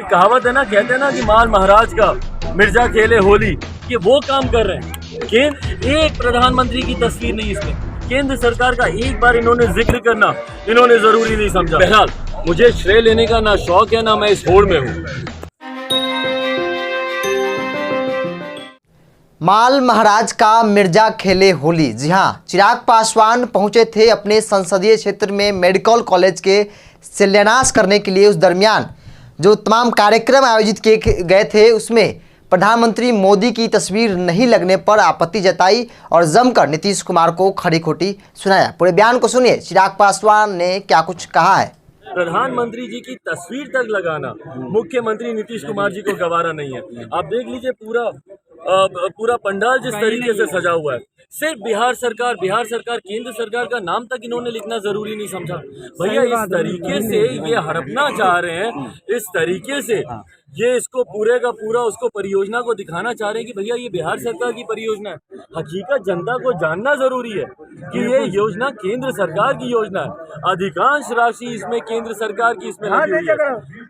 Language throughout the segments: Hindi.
कहावत है ना, कहते हैं ना कि माल महाराज का मिर्जा खेले होली, ये वो काम कर रहे हैं। केंद्र एक प्रधानमंत्री की तस्वीर नहीं, इसमें केंद्र सरकार का एक बार इन्होंने जिक्र करना इन्होंने जरूरी नहीं समझा। बहरहाल मुझे श्रेय लेने का ना शौक है ना मैं इस होड़ में हूँ। माल महाराज का मिर्जा खेले होली। जी हां, चिराग पासवान पहुंचे थे अपने संसदीय क्षेत्र में मेडिकल कॉलेज के शिलान्यास करने के लिए। उस दरमियान जो तमाम कार्यक्रम आयोजित किए गए थे उसमें प्रधानमंत्री मोदी की तस्वीर नहीं लगने पर आपत्ति जताई और जमकर नीतीश कुमार को खरी खोटी सुनाया। पूरे बयान को सुनिए, चिराग पासवान ने क्या कुछ कहा है। प्रधानमंत्री जी की तस्वीर तक लगाना मुख्यमंत्री नीतीश कुमार जी को गवारा नहीं है। आप देख लीजिए पूरा पंडाल जिस तरीके से सजा हुआ है, सिर्फ बिहार सरकार केंद्र सरकार का नाम तक इन्होंने लिखना जरूरी नहीं समझा। भैया इस तरीके से ये हड़पना चाह रहे हैं, इस तरीके से ये इसको पूरे का पूरा उसको परियोजना को दिखाना चाह रहे हैं कि भैया ये बिहार सरकार की परियोजना है। हकीकत जनता को जानना जरूरी है कि ये योजना केंद्र सरकार की योजना है। अधिकांश राशि इसमें केंद्र सरकार की इसमें लगी हुई है।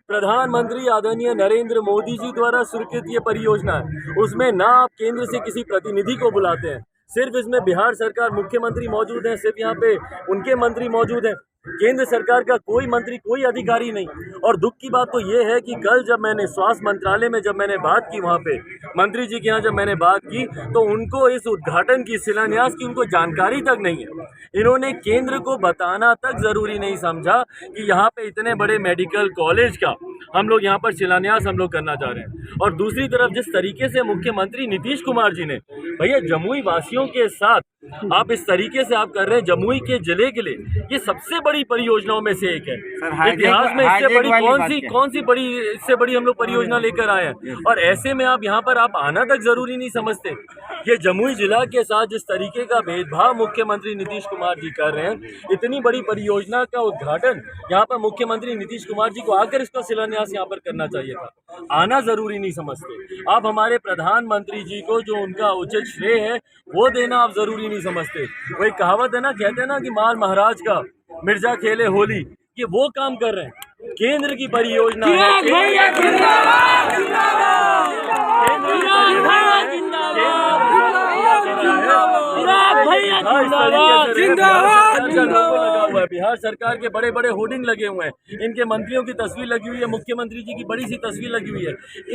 प्रधानमंत्री आदरणीय नरेंद्र मोदी जी द्वारा स्वीकृत ये परियोजना है। उसमें ना आप केंद्र से किसी प्रतिनिधि को बुलाते हैं, सिर्फ इसमें बिहार सरकार मुख्यमंत्री मौजूद हैं, सिर्फ यहाँ पे उनके मंत्री मौजूद हैं। केंद्र सरकार का कोई मंत्री कोई अधिकारी नहीं। और दुख की बात तो ये है कि कल जब मैंने स्वास्थ्य मंत्रालय में जब मैंने बात की, वहाँ पे मंत्री जी के यहाँ जब मैंने बात की तो उनको इस उद्घाटन की शिलान्यास की उनको जानकारी तक नहीं है। इन्होंने केंद्र को बताना तक जरूरी नहीं समझा कि यहाँ पे इतने बड़े मेडिकल कॉलेज का हम लोग यहाँ पर शिलान्यास हम लोग करना चाह रहे हैं। और दूसरी तरफ जिस तरीके से मुख्यमंत्री नीतीश कुमार जी ने भैया जमुई वासियों के साथ आप इस तरीके से आप कर रहे हैं, जमुई के जिले के लिए ये सबसे बड़ी परियोजनाओं में से एक है। इतिहास में इससे बड़ी कौन सी बड़ी इससे बड़ी हम लोग परियोजना लेकर आए हैं। और ऐसे में आप यहाँ पर आप आना तक जरूरी नहीं समझते। ये जमुई जिला के साथ जिस तरीके का भेदभाव मुख्यमंत्री नीतीश कुमार जी कर रहे हैं, इतनी बड़ी परियोजना का उद्घाटन यहाँ पर मुख्यमंत्री नीतीश कुमार जी को आकर इसका शिलान्यास यहाँ पर करना चाहिए था। आना जरूरी नहीं समझते। आप हमारे प्रधानमंत्री जी को जो उनका उचित श्रेय है वो देना आप जरूरी नहीं समझते। वही कहावत है ना, कहते हैं ना कि माल महाराज का मिर्जा खेले होली, ये वो काम कर रहे हैं। केंद्र की परियोजना बिहार सरकार के बड़े बड़े होर्डिंग लगे हुए हैं, इनके मंत्रियों की तस्वीर लगी हुई है, मुख्यमंत्री जी की बड़ी सी तस्वीर लगी हुई है।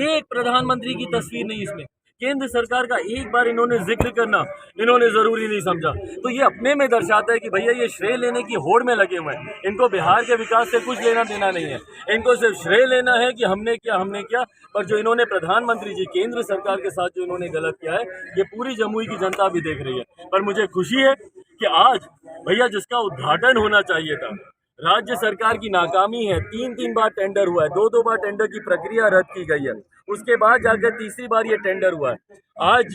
एक प्रधानमंत्री की तस्वीर नहीं, इसमें केंद्र सरकार का एक बार इन्होंने जिक्र करना इन्होंने जरूरी नहीं समझा। तो ये अपने में दर्शाता है कि भैया ये श्रेय लेने की होड़ में लगे हुए हैं। इनको बिहार के विकास से कुछ लेना देना नहीं है, इनको सिर्फ श्रेय लेना है कि हमने क्या। पर जो इन्होंने प्रधानमंत्री जी केंद्र सरकार के साथ जो इन्होंने गलत किया है, ये पूरी जमुई की जनता भी देख रही है। पर मुझे खुशी है कि आज भैया जिसका उद्घाटन होना चाहिए था, राज्य सरकार की नाकामी है। 3 बार टेंडर हुआ है, 2 बार टेंडर की प्रक्रिया रद्द की गई है, उसके बाद जाकर तीसरी बार ये टेंडर हुआ है। आज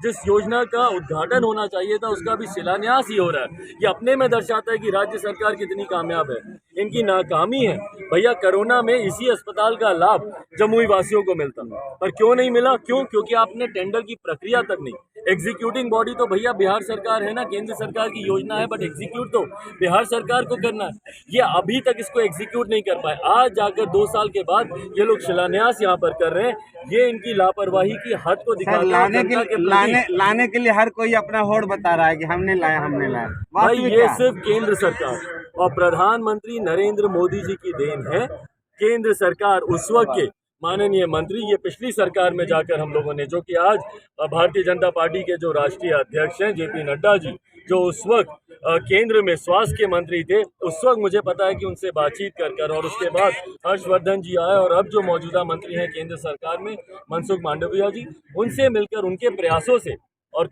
जिस योजना का उद्घाटन होना चाहिए था उसका भी शिलान्यास ही हो रहा है। ये अपने में दर्शाता है कि राज्य सरकार कितनी कामयाब है। इनकी नाकामी है। भैया कोरोना में इसी अस्पताल का लाभ जमुई वासियों को मिलता, पर क्यों नहीं मिला? क्योंकि आपने टेंडर की प्रक्रिया तक नहीं। एग्जीक्यूटिंग बॉडी तो भैया बिहार सरकार है ना, केंद्र सरकार की योजना है, बट एग्जीक्यूट तो बिहार सरकार को करना है। ये अभी तक इसको एग्जीक्यूट नहीं कर पाए। आज जाकर 2 साल के बाद ये लोग शिलान्यास यहाँ पर कर रहे हैं। ये इनकी लापरवाही की हद को दिखाता है। लाने के लिए हर कोई अपना होड़ बता रहा है कि हमने लाया। भाई ये सिर्फ केंद्र सरकार और प्रधानमंत्री नरेंद्र मोदी जी की देन है। केंद्र सरकार उस वक्त के माननीय मंत्री, ये पिछली सरकार में जाकर हम लोगों ने, जो कि आज भारतीय जनता पार्टी के जो राष्ट्रीय अध्यक्ष हैं JP नड्डा जी, जो उस वक्त केंद्र में स्वास्थ्य के मंत्री थे, उस वक्त मुझे पता है कि उनसे बातचीत कर और उसके बाद हर्षवर्धन जी आए और अब जो मौजूदा मंत्री हैं केंद्र सरकार में मनसुख मांडविया जी, उनसे मिलकर उनके प्रयासों से और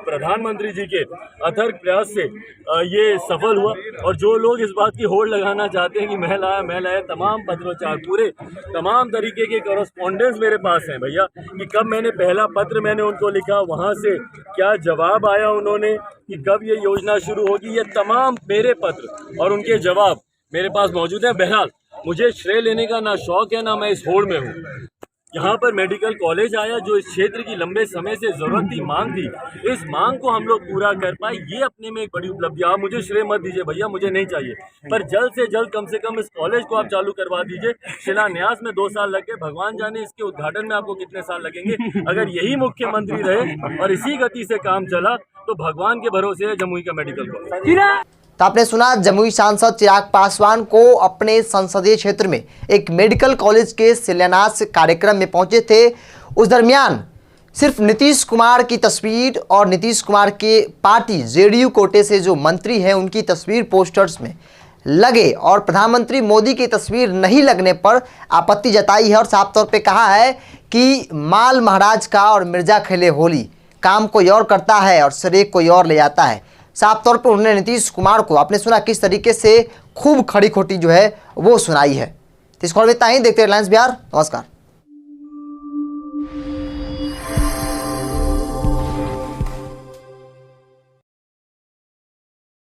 प्रधानमंत्री जी के अथक प्रयास से ये सफल हुआ। और जो लोग इस बात की होड़ लगाना चाहते हैं कि मैं लाया, तमाम पत्रोच्चार पूरे तमाम तरीके के कॉरेस्पॉन्डेंस मेरे पास हैं भैया, कि कब मैंने पहला पत्र मैंने उनको लिखा, वहाँ से क्या जवाब आया उन्होंने, कि कब ये योजना शुरू होगी, ये तमाम मेरे पत्र और उनके जवाब मेरे पास मौजूद हैं। बहरहाल मुझे श्रेय लेने का ना शौक है ना मैं इस होड़ में हूँ। यहाँ पर मेडिकल कॉलेज आया, जो इस क्षेत्र की लंबे समय से जरूरत थी, मांग थी। इस मांग को हम लोग पूरा कर पाए, ये अपने में एक बड़ी उपलब्धि। आप मुझे श्रेय मत दीजिए भैया, मुझे नहीं चाहिए, पर जल्द से जल्द कम से कम इस कॉलेज को आप चालू करवा दीजिए। शिलान्यास में 2 साल लग गए, भगवान जाने इसके उद्घाटन में आपको कितने साल लगेंगे। अगर यही मुख्यमंत्री रहे और इसी गति से काम चला तो भगवान के भरोसे है जमुई का मेडिकल कॉलेज। तो आपने सुना, जमुई सांसद चिराग पासवान को अपने संसदीय क्षेत्र में एक मेडिकल कॉलेज के शिलान्यास कार्यक्रम में पहुंचे थे। उस दरमियान सिर्फ नीतीश कुमार की तस्वीर और नीतीश कुमार के पार्टी जेडीयू कोटे से जो मंत्री हैं उनकी तस्वीर पोस्टर्स में लगे और प्रधानमंत्री मोदी की तस्वीर नहीं लगने पर आपत्ति जताई है और साफ तौर पे कहा है कि माल महाराज का और मिर्जा खेले होली, काम कोई और करता है और श्रेय कोई और ले जाता है। साफ तौर पर उन्होंने नीतीश कुमार को, आपने सुना किस तरीके से खूब खड़ी खोटी जो है वो सुनाई है। तो इस खबर में इतना ही। देखते हैं रिलायंस बिहार। नमस्कार।